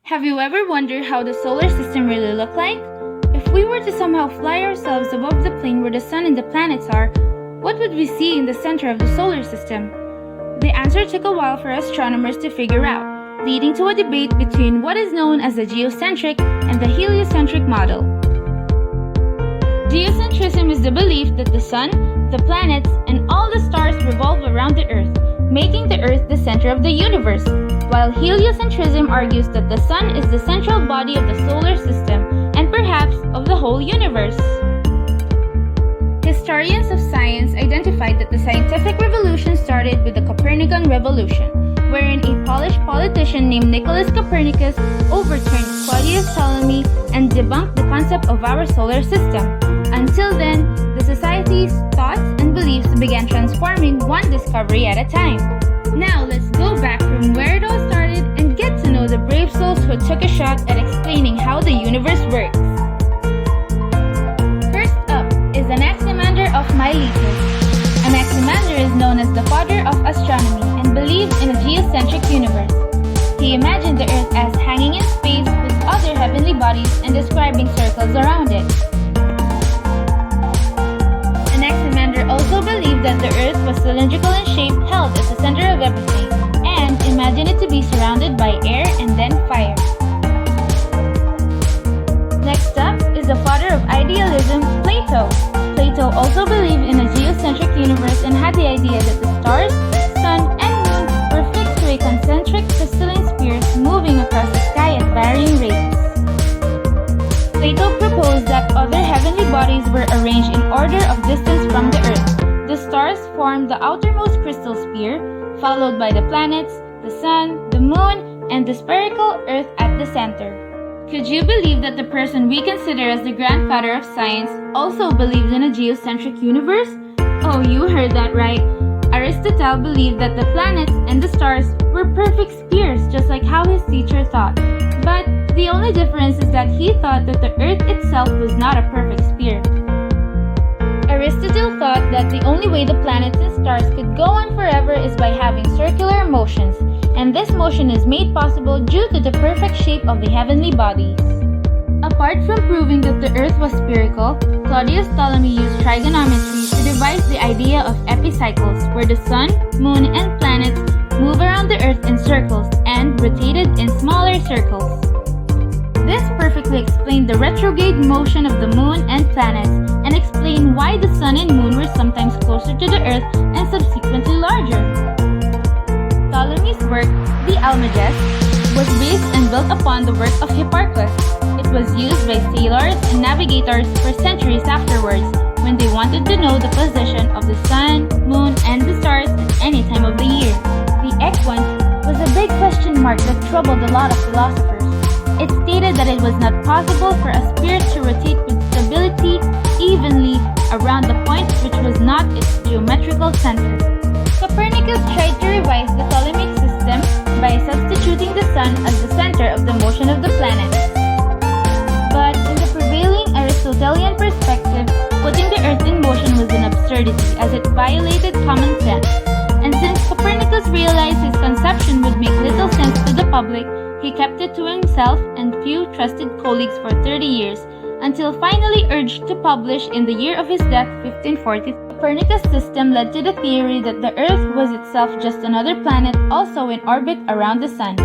Have you ever wondered how the solar system really looked like? If we were to somehow fly ourselves above the plane where the sun and the planets are, what would we see in the center of the solar system? The answer took a while for astronomers to figure out, leading to a debate between what is known as the geocentric and the heliocentric model. Geocentrism is the belief that the sun, the planets, and all the stars revolve around the Earth, making the Earth the center of the universe, while heliocentrism argues that the sun is the central body of the solar system and perhaps of the whole universe. Historians of science identified that the scientific revolution started with the Copernican Revolution, wherein a Polish politician named Nicholas Copernicus overturned Claudius Ptolemy and debunked the concept of our solar system. Until then, the society's thoughts and beliefs began transforming one discovery at a time. Now let's go back from where it all started and get to know the brave souls who took a shot at explaining how the universe works. First up is Anaximander of Miletus. Anaximander is known as the father of astronomy and believed in a geocentric universe. He imagined the Earth as hanging in space with other heavenly bodies and describing circles around it. Anaximander also believed that the Earth was cylindrical in shape, held at the center of everything, and imagined it to be surrounded by air and then fire. Next up is the father of idealism, Plato. Plato also believed in a geocentric universe and had the idea that the stars, sun, and moon were fixed to a concentric crystalline spheres moving across the sky at varying rates. Plato proposed that other heavenly bodies were arranged in order of distance from the Earth. The stars formed the outermost crystal sphere, followed by the planets, the sun, the moon, and the spherical Earth at the center. Could you believe that the person we consider as the grandfather of science also believed in a geocentric universe? Oh, you heard that right. Aristotle believed that the planets and the stars were perfect spheres, just like how his teacher thought. But the only difference is that he thought that the Earth itself was not a perfect sphere. Aristotle thought that the only way the planets and stars could go on forever is by having circular motions, and this motion is made possible due to the perfect shape of the heavenly bodies. Apart from proving that the Earth was spherical, Claudius Ptolemy used trigonometry to devise the idea of epicycles, where the sun, moon, and planets move around the Earth in circles and rotated in smaller circles. This perfectly explained the retrograde motion of the moon and planets and explained why the sun and moon were sometimes closer to the Earth and subsequently larger. Ptolemy's work, the Almagest, was based and built upon the work of Hipparchus. It was used by sailors and navigators for centuries afterwards when they wanted to know the position of the sun, moon, and the stars at any time of the year. The equant was a big question mark that troubled a lot of philosophers. It stated that it was not possible for a sphere to rotate with stability evenly around the point which was not its geometrical center. Copernicus tried to revise the Ptolemaic system by substituting the sun as the center of the motion of the planets. But in the prevailing Aristotelian perspective, putting the Earth in motion was an absurdity as it violated common sense. And since Copernicus realized his conception would make little sense to the public, he kept it to himself and few trusted colleagues for 30 years, until finally urged to publish in the year of his death, 1540. Copernicus' system led to the theory that the Earth was itself just another planet also in orbit around the sun.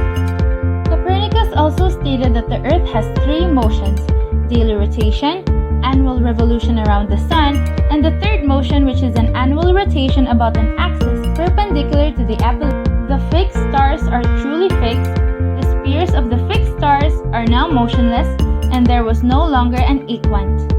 Copernicus also stated that the Earth has three motions: daily rotation, annual revolution around the sun, and the third motion, which is an annual rotation about an axis perpendicular to the apollute. The fixed stars are truly fixed, the spheres of the fixed stars are now motionless, and there was no longer an equant.